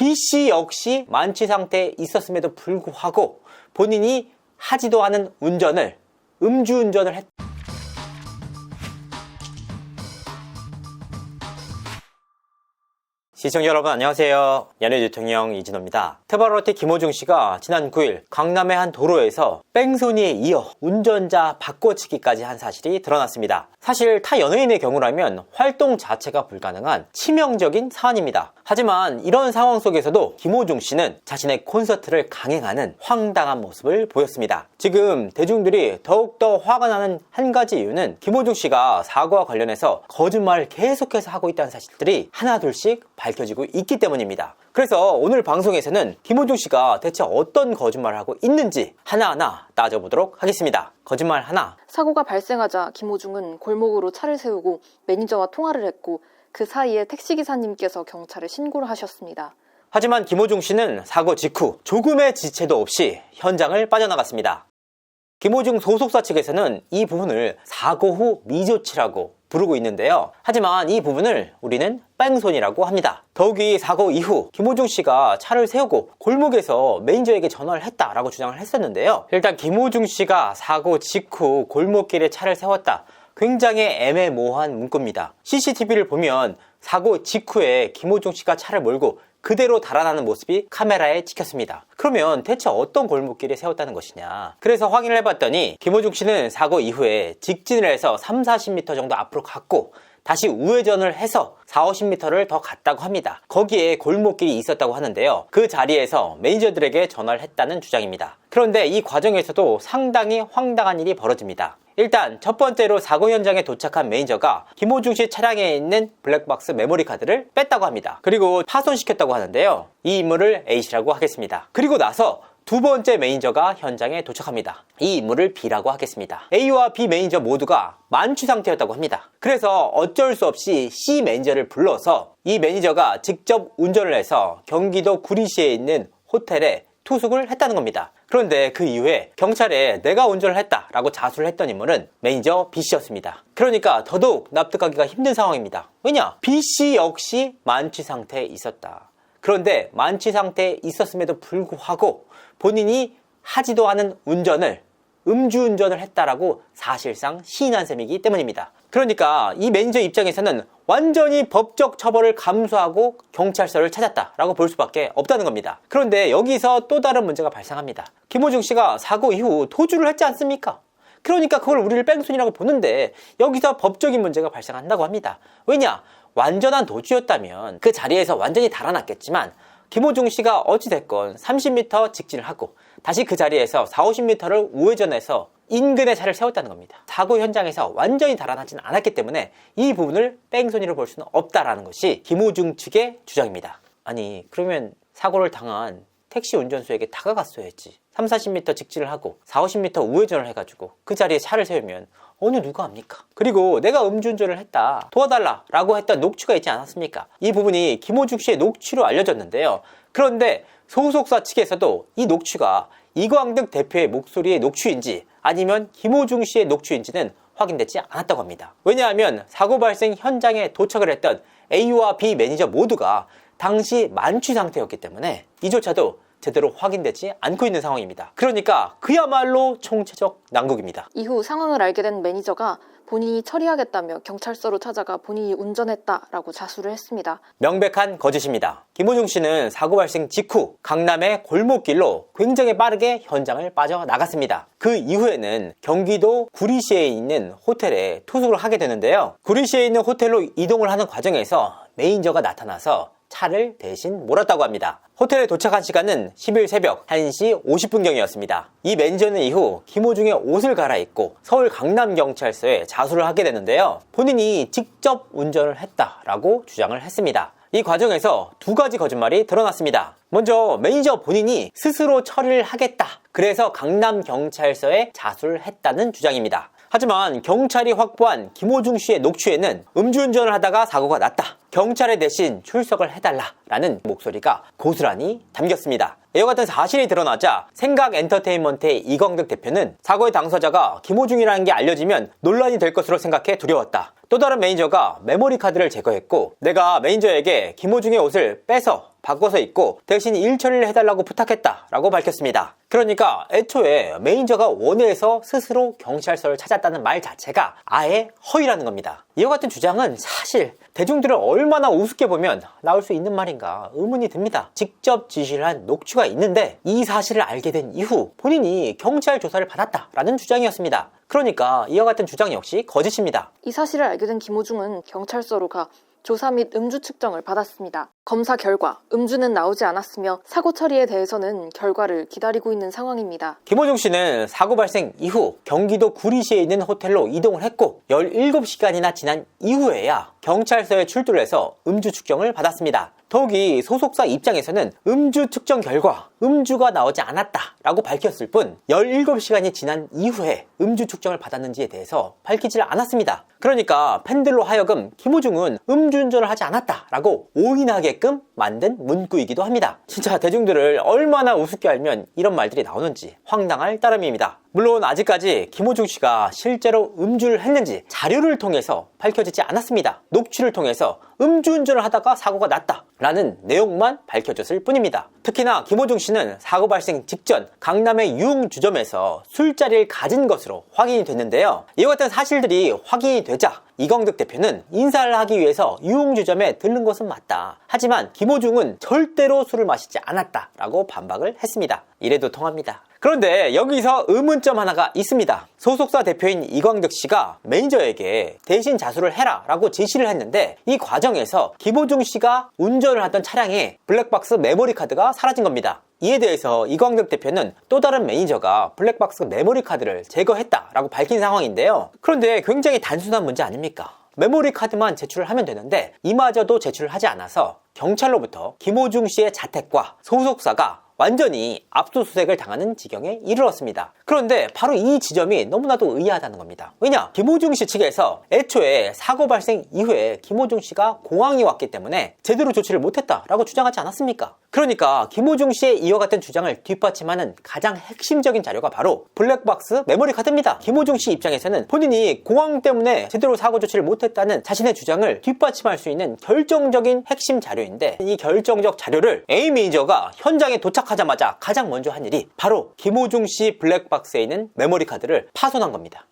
B씨 역시 만취 상태에 있었음에도 불구하고 본인이 하지도 않은 운전을 음주운전을 했다. 시청자 여러분 안녕하세요. 연예대통령 이진호입니다. 트바로티 김호중 씨가 지난 9일 강남의 한 도로에서 뺑소니에 이어 운전자 바꿔치기까지 한 사실이 드러났습니다. 사실 타 연예인의 경우라면 활동 자체가 불가능한 치명적인 사안입니다. 하지만 이런 상황 속에서도 김호중 씨는 자신의 콘서트를 강행하는 황당한 모습을 보였습니다. 지금 대중들이 더욱더 화가 나는 한 가지 이유는 김호중 씨가 사고와 관련해서 거짓말을 계속해서 하고 있다는 사실들이 하나둘씩 밝혀지고 있기 때문입니다. 그래서 오늘 방송에서는 김호중 씨가 대체 어떤 거짓말을 하고 있는지 하나하나 따져보도록 하겠습니다. 거짓말 하나. 사고가 발생하자 김호중은 골목으로 차를 세우고 매니저와 통화를 했고 그 사이에 택시기사님께서 경찰에 신고를 하셨습니다. 하지만 김호중 씨는 사고 직후 조금의 지체도 없이 현장을 빠져나갔습니다. 김호중 소속사 측에서는 이 부분을 사고 후 미조치라고 부르고 있는데요. 하지만 이 부분을 우리는 뺑소니라고 합니다. 더욱이 사고 이후 김호중 씨가 차를 세우고 골목에서 매니저에게 전화를 했다라고 주장을 했었는데요. 일단 김호중 씨가 사고 직후 골목길에 차를 세웠다. 굉장히 애매모호한 문구입니다. CCTV를 보면 사고 직후에 김호중 씨가 차를 몰고 그대로 달아나는 모습이 카메라에 찍혔습니다. 그러면 대체 어떤 골목길에 세웠다는 것이냐? 그래서 확인을 해봤더니 김호중 씨는 사고 이후에 직진을 해서 30-40m 정도 앞으로 갔고 다시 우회전을 해서 40-50m를 더 갔다고 합니다. 거기에 골목길이 있었다고 하는데요. 그 자리에서 매니저들에게 전화를 했다는 주장입니다. 그런데 이 과정에서도 상당히 황당한 일이 벌어집니다. 일단 첫 번째로 사고 현장에 도착한 매니저가 김호중 씨 차량에 있는 블랙박스 메모리 카드를 뺐다고 합니다. 그리고 파손시켰다고 하는데요. 이 인물을 A씨라고 하겠습니다. 그리고 나서 두 번째 매니저가 현장에 도착합니다. 이 인물을 B라고 하겠습니다. A와 B 매니저 모두가 만취 상태였다고 합니다. 그래서 어쩔 수 없이 C 매니저를 불러서 이 매니저가 직접 운전을 해서 경기도 구리시에 있는 호텔에 투숙을 했다는 겁니다. 그런데 그 이후에 경찰에 내가 운전을 했다라고 자수를 했던 인물은 매니저 B씨였습니다. 그러니까 더더욱 납득하기가 힘든 상황입니다. 왜냐? B씨 역시 만취 상태에 있었다. 그런데 만취 상태에 있었음에도 불구하고 본인이 하지도 않은 운전을 음주운전을 했다라고 사실상 시인한 셈이기 때문입니다. 그러니까 이 매니저 입장에서는 완전히 법적 처벌을 감수하고 경찰서를 찾았다라고 볼 수밖에 없다는 겁니다. 그런데 여기서 또 다른 문제가 발생합니다. 김호중 씨가 사고 이후 도주를 했지 않습니까? 그러니까 그걸 우리를 뺑소니라고 보는데 여기서 법적인 문제가 발생한다고 합니다. 왜냐? 완전한 도주였다면 그 자리에서 완전히 달아났겠지만 김호중 씨가 어찌됐건 30m 직진을 하고 다시 그 자리에서 40-50m를 우회전해서 인근에 차를 세웠다는 겁니다. 사고 현장에서 완전히 달아나진 않았기 때문에 이 부분을 뺑소니로 볼 수는 없다라는 것이 김호중 측의 주장입니다. 아니 그러면 사고를 당한 택시 운전수에게 다가갔어야지. 30-40m 직진을 하고 40-50m 우회전을 해가지고 그 자리에 차를 세우면 어느 누가 합니까? 그리고 내가 음주운전을 했다 도와달라 라고 했던 녹취가 있지 않았습니까? 이 부분이 김호중 씨의 녹취로 알려졌는데요. 그런데 소속사 측에서도 이 녹취가 이광득 대표의 목소리의 녹취인지 아니면 김호중 씨의 녹취인지는 확인되지 않았다고 합니다. 왜냐하면 사고 발생 현장에 도착을 했던 A와 B 매니저 모두가 당시 만취 상태였기 때문에 이조차도 제대로 확인되지 않고 있는 상황입니다. 그러니까 그야말로 총체적 난국입니다. 이후 상황을 알게 된 매니저가 본인이 처리하겠다며 경찰서로 찾아가 본인이 운전했다라고 자수를 했습니다. 명백한 거짓입니다. 김호중 씨는 사고 발생 직후 강남의 골목길로 굉장히 빠르게 현장을 빠져나갔습니다. 그 이후에는 경기도 구리시에 있는 호텔에 투숙을 하게 되는데요. 구리시에 있는 호텔로 이동을 하는 과정에서 매니저가 나타나서 차를 대신 몰았다고 합니다. 호텔에 도착한 시간은 10일 새벽 1시 50분경이었습니다. 이 매니저는 이후 김호중의 옷을 갈아입고 서울 강남경찰서에 자수를 하게 되는데요. 본인이 직접 운전을 했다라고 주장을 했습니다. 이 과정에서 두 가지 거짓말이 드러났습니다. 먼저 매니저 본인이 스스로 처리를 하겠다. 그래서 강남경찰서에 자수를 했다는 주장입니다. 하지만 경찰이 확보한 김호중 씨의 녹취에는 음주운전을 하다가 사고가 났다. 경찰에 대신 출석을 해달라라는 목소리가 고스란히 담겼습니다. 이와 같은 사실이 드러나자 생각엔터테인먼트의 이광득 대표는 사고의 당사자가 김호중이라는 게 알려지면 논란이 될 것으로 생각해 두려웠다. 또 다른 매니저가 메모리 카드를 제거했고 내가 매니저에게 김호중의 옷을 빼서 바꿔서 입고 대신 일 처리를 해달라고 부탁했다 라고 밝혔습니다. 그러니까 애초에 매니저가 원해서 스스로 경찰서를 찾았다는 말 자체가 아예 허위라는 겁니다. 이와 같은 주장은 사실 대중들을 얼마나 우습게 보면 나올 수 있는 말인가 의문이 듭니다. 직접 지시를 한 녹취가 있는데 이 사실을 알게 된 이후 본인이 경찰 조사를 받았다라는 주장이었습니다. 그러니까 이와 같은 주장 역시 거짓입니다. 이 사실을 알게 된 김호중은 경찰서로 가 조사 및 음주 측정을 받았습니다. 검사 결과 음주는 나오지 않았으며 사고 처리에 대해서는 결과를 기다리고 있는 상황입니다. 김호중 씨는 사고 발생 이후 경기도 구리시에 있는 호텔로 이동을 했고 17시간이나 지난 이후에야 경찰서에 출두를 해서 음주 측정을 받았습니다. 더욱이 소속사 입장에서는 음주 측정 결과 음주가 나오지 않았다 라고 밝혔을 뿐 17시간이 지난 이후에 음주 측정을 받았는지에 대해서 밝히질 않았습니다. 그러니까 팬들로 하여금 김호중은 음주운전을 하지 않았다 라고 오인하게끔 만든 문구이기도 합니다. 진짜 대중들을 얼마나 우습게 알면 이런 말들이 나오는지 황당할 따름입니다. 물론 아직까지 김호중 씨가 실제로 음주를 했는지 자료를 통해서 밝혀지지 않았습니다. 녹취를 통해서 음주운전을 하다가 사고가 났다 라는 내용만 밝혀졌을 뿐입니다. 특히나 김호중 씨는 사고 발생 직전 강남의 유흥주점에서 술자리를 가진 것으로 확인이 됐는데요. 이와 같은 사실들이 확인이 되자 이광득 대표는 인사를 하기 위해서 유흥주점에 들른 것은 맞다. 하지만 김호중은 절대로 술을 마시지 않았다 라고 반박을 했습니다. 이래도 통합니다. 그런데 여기서 의문점 하나가 있습니다. 소속사 대표인 이광득 씨가 매니저에게 대신 자수를 해라 라고 지시를 했는데 이 과정에서 김호중 씨가 운전을 하던 차량에 블랙박스 메모리 카드가 사라진 겁니다. 이에 대해서 이광득 대표는 또 다른 매니저가 블랙박스 메모리 카드를 제거했다라고 밝힌 상황인데요. 그런데 굉장히 단순한 문제 아닙니까? 메모리 카드만 제출을 하면 되는데 이마저도 제출을 하지 않아서 경찰로부터 김호중 씨의 자택과 소속사가 완전히 압수수색을 당하는 지경에 이르렀습니다. 그런데 바로 이 지점이 너무나도 의아하다는 겁니다. 왜냐? 김호중 씨 측에서 애초에 사고 발생 이후에 김호중 씨가 공항에 왔기 때문에 제대로 조치를 못했다라고 주장하지 않았습니까? 그러니까 김호중 씨의 이와 같은 주장을 뒷받침하는 가장 핵심적인 자료가 바로 블랙박스 메모리 카드입니다. 김호중 씨 입장에서는 본인이 공항 때문에 제대로 사고 조치를 못했다는 자신의 주장을 뒷받침할 수 있는 결정적인 핵심 자료인데 이 결정적 자료를 A 매니저가 현장에 도착하자마자 가장 먼저 한 일이 바로 김호중 씨 블랙박스에 있는 메모리 카드를 파손한 겁니다.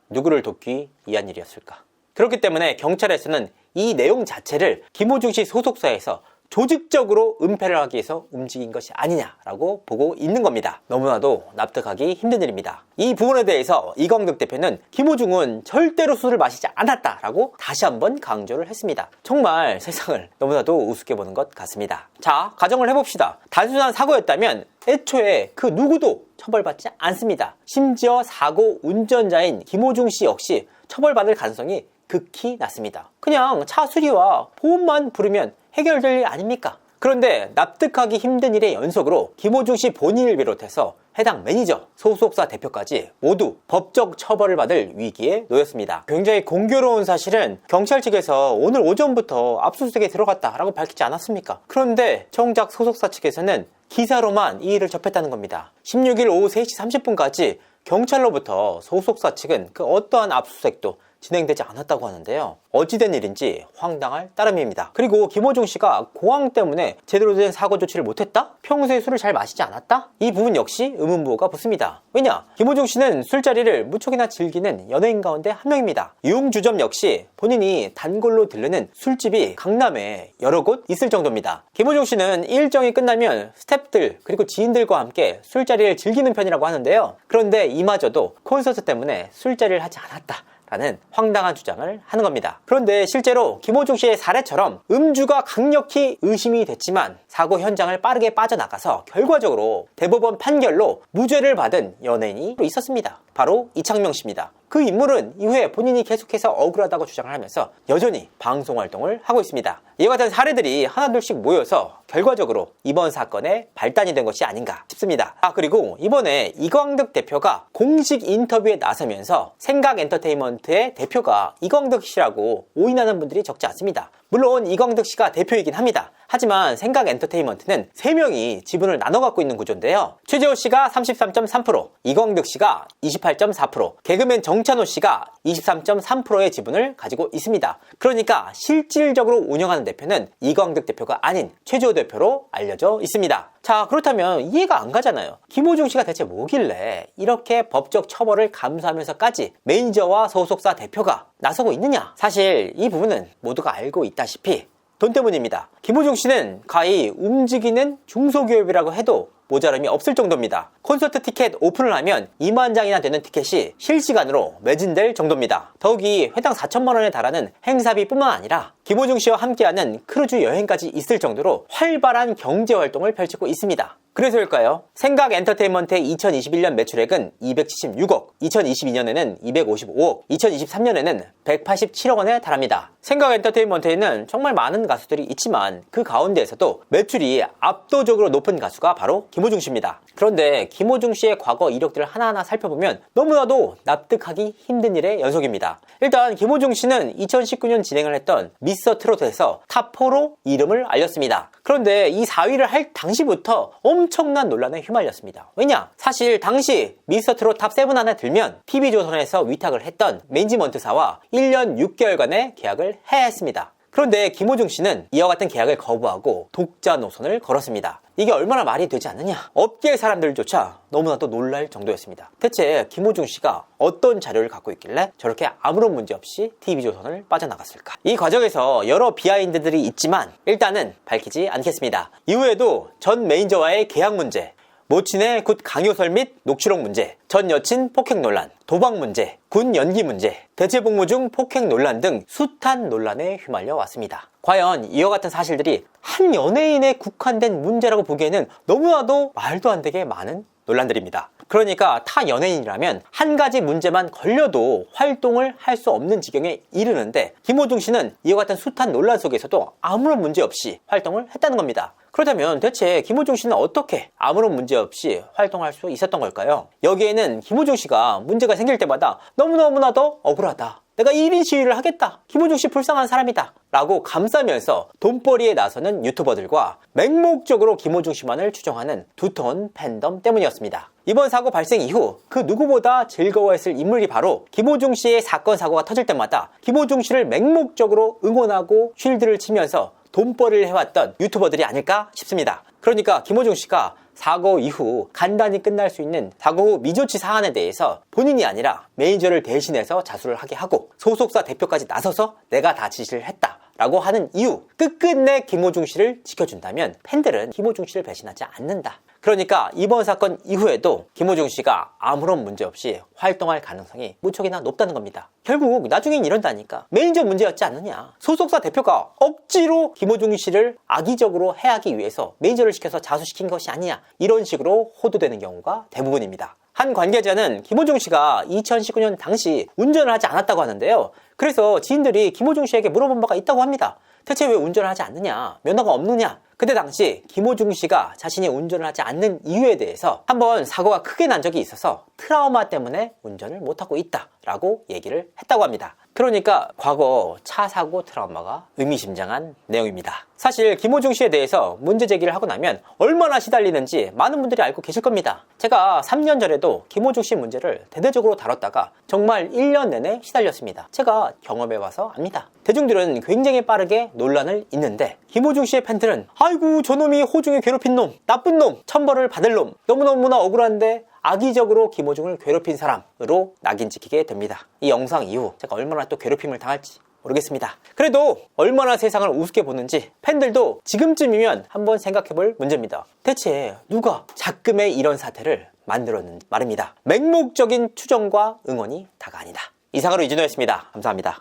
누구를 돕기 위한 일이었을까? 그렇기 때문에 경찰에서는 이 내용 자체를 김호중 씨 소속사에서 조직적으로 은폐를 하기 위해서 움직인 것이 아니냐라고 보고 있는 겁니다. 너무나도 납득하기 힘든 일입니다. 이 부분에 대해서 이광득 대표는 김호중은 절대로 술을 마시지 않았다라고 다시 한번 강조를 했습니다. 정말 세상을 너무나도 우습게 보는 것 같습니다. 자, 가정을 해봅시다. 단순한 사고였다면 애초에 그 누구도 처벌받지 않습니다. 심지어 사고 운전자인 김호중 씨 역시 처벌받을 가능성이 극히 낮습니다. 그냥 차 수리와 보험만 부르면 해결될 일 아닙니까? 그런데 납득하기 힘든 일의 연속으로 김호중 씨 본인을 비롯해서 해당 매니저, 소속사 대표까지 모두 법적 처벌을 받을 위기에 놓였습니다. 굉장히 공교로운 사실은 경찰 측에서 오늘 오전부터 압수수색에 들어갔다라고 밝히지 않았습니까? 그런데 정작 소속사 측에서는 기사로만 이 일을 접했다는 겁니다. 16일 오후 3시 30분까지 경찰로부터 소속사 측은 그 어떠한 압수수색도 진행되지 않았다고 하는데요. 어찌된 일인지 황당할 따름입니다. 그리고 김호중 씨가 공황 때문에 제대로 된 사고 조치를 못했다? 평소에 술을 잘 마시지 않았다? 이 부분 역시 의문부호가 붙습니다. 왜냐? 김호중 씨는 술자리를 무척이나 즐기는 연예인 가운데 한 명입니다. 유흥주점 역시 본인이 단골로 들르는 술집이 강남에 여러 곳 있을 정도입니다. 김호중 씨는 일정이 끝나면 스태프들 그리고 지인들과 함께 술자리를 즐기는 편이라고 하는데요. 그런데 이마저도 콘서트 때문에 술자리를 하지 않았다 라는 황당한 주장을 하는 겁니다. 그런데 실제로 김호중 씨의 사례처럼 음주가 강력히 의심이 됐지만 사고 현장을 빠르게 빠져나가서 결과적으로 대법원 판결로 무죄를 받은 연예인이 있었습니다. 바로 이창명 씨입니다. 그 인물은 이후에 본인이 계속해서 억울하다고 주장을 하면서 여전히 방송 활동을 하고 있습니다. 이와 같은 사례들이 하나둘씩 모여서 결과적으로 이번 사건의 발단이 된 것이 아닌가 싶습니다. 그리고 이번에 이광득 대표가 공식 인터뷰에 나서면서 생각엔터테인먼트의 대표가 이광득 씨라고 오인하는 분들이 적지 않습니다. 물론 이광득 씨가 대표이긴 합니다. 하지만 생각 엔터테인먼트는 3명이 지분을 나눠 갖고 있는 구조인데요. 최재호 씨가 33.3%, 이광득 씨가 28.4%, 개그맨 정찬호 씨가 23.3%의 지분을 가지고 있습니다. 그러니까 실질적으로 운영하는 대표는 이광득 대표가 아닌 최재호 대표로 알려져 있습니다. 자, 그렇다면 이해가 안 가잖아요. 김호중 씨가 대체 뭐길래 이렇게 법적 처벌을 감수하면서까지 매니저와 소속사 대표가 나서고 있느냐? 사실 이 부분은 모두가 알고 있다시피 돈 때문입니다. 김호중 씨는 가히 움직이는 중소기업이라고 해도 모자람이 없을 정도입니다. 콘서트 티켓 오픈을 하면 2만 장이나 되는 티켓이 실시간으로 매진될 정도입니다. 더욱이 회당 4천만 원에 달하는 행사비뿐만 아니라 김호중 씨와 함께하는 크루즈 여행까지 있을 정도로 활발한 경제활동을 펼치고 있습니다. 그래서일까요? 생각 엔터테인먼트의 2021년 매출액은 276억, 2022년에는 255억, 2023년에는 187억 원에 달합니다. 생각 엔터테인먼트에는 정말 많은 가수들이 있지만 그 가운데에서도 매출이 압도적으로 높은 가수가 바로 김호중 씨입니다. 그런데 김호중 씨의 과거 이력들을 하나하나 살펴보면 너무나도 납득하기 힘든 일의 연속입니다. 일단 김호중 씨는 2019년 진행을 했던 미스터 트롯에서 탑4로 이름을 알렸습니다. 그런데 이 4위를 할 당시부터 엄청난 논란에 휘말렸습니다. 왜냐? 사실 당시 미스터 트롯 탑7 안에 들면 TV조선에서 위탁을 했던 매니지먼트사와 1년 6개월간의 계약을 해야 했습니다. 그런데 김호중 씨는 이와 같은 계약을 거부하고 독자 노선을 걸었습니다. 이게 얼마나 말이 되지 않느냐? 업계 사람들조차 너무나도 놀랄 정도였습니다. 대체 김호중 씨가 어떤 자료를 갖고 있길래 저렇게 아무런 문제 없이 TV조선을 빠져나갔을까? 이 과정에서 여러 비하인드들이 있지만 일단은 밝히지 않겠습니다. 이후에도 전 매니저와의 계약 문제, 모친의 굿 강요설 및 녹취록 문제, 전 여친 폭행 논란, 도박 문제, 군 연기 문제, 대체복무 중 폭행 논란 등 숱한 논란에 휘말려 왔습니다. 과연 이와 같은 사실들이 한 연예인에 국한된 문제라고 보기에는 너무나도 말도 안 되게 많은 논란들입니다. 그러니까 타 연예인이라면 한 가지 문제만 걸려도 활동을 할 수 없는 지경에 이르는데 김호중 씨는 이와 같은 숱한 논란 속에서도 아무런 문제 없이 활동을 했다는 겁니다. 그렇다면 대체 김호중 씨는 어떻게 아무런 문제 없이 활동할 수 있었던 걸까요? 여기에는 김호중 씨가 문제가 생길 때마다 너무너무나도 억울하다, 내가 1인 시위를 하겠다, 김호중 씨 불쌍한 사람이다 라고 감싸면서 돈벌이에 나서는 유튜버들과 맹목적으로 김호중 씨만을 추종하는 두터운 팬덤 때문이었습니다. 이번 사고 발생 이후 그 누구보다 즐거워했을 인물이 바로 김호중 씨의 사건 사고가 터질 때마다 김호중 씨를 맹목적으로 응원하고 쉴드를 치면서 돈벌이를 해왔던 유튜버들이 아닐까 싶습니다. 그러니까 김호중 씨가 사고 이후 간단히 끝날 수 있는 사고 후 미조치 사안에 대해서 본인이 아니라 매니저를 대신해서 자수를 하게 하고 소속사 대표까지 나서서 내가 다 지시를 했다 라고 하는 이유, 끝끝내 김호중 씨를 지켜준다면 팬들은 김호중 씨를 배신하지 않는다. 그러니까 이번 사건 이후에도 김호중 씨가 아무런 문제 없이 활동할 가능성이 무척이나 높다는 겁니다. 결국 나중엔 이런다니까. 매니저 문제였지 않느냐. 소속사 대표가 억지로 김호중 씨를 악의적으로 해하기 위해서 매니저를 시켜서 자수시킨 것이 아니냐, 이런 식으로 호도되는 경우가 대부분입니다. 한 관계자는 김호중 씨가 2019년 당시 운전을 하지 않았다고 하는데요. 그래서 지인들이 김호중 씨에게 물어본 바가 있다고 합니다. 대체 왜 운전을 하지 않느냐, 면허가 없느냐. 그때 당시 김호중 씨가 자신이 운전을 하지 않는 이유에 대해서 한번 사고가 크게 난 적이 있어서 트라우마 때문에 운전을 못하고 있다 라고 얘기를 했다고 합니다. 그러니까 과거 차 사고 트라우마가 의미심장한 내용입니다. 사실 김호중 씨에 대해서 문제 제기를 하고 나면 얼마나 시달리는지 많은 분들이 알고 계실 겁니다. 제가 3년 전에도 김호중 씨 문제를 대대적으로 다뤘다가 정말 1년 내내 시달렸습니다. 제가 경험해봐서 압니다. 대중들은 굉장히 빠르게 논란을 잇는데 김호중 씨의 팬들은 아이고 저놈이 호중을 괴롭힌 놈, 나쁜 놈, 천벌을 받을 놈, 너무너무나 억울한데 악의적으로 김호중을 괴롭힌 사람으로 낙인 찍히게 됩니다. 이 영상 이후 제가 얼마나 또 괴롭힘을 당할지 모르겠습니다. 그래도 얼마나 세상을 우습게 보는지 팬들도 지금쯤이면 한번 생각해볼 문제입니다. 대체 누가 작금의 이런 사태를 만들었는지 말입니다. 맹목적인 추정과 응원이 다가 아니다. 이상으로 이진호였습니다. 감사합니다.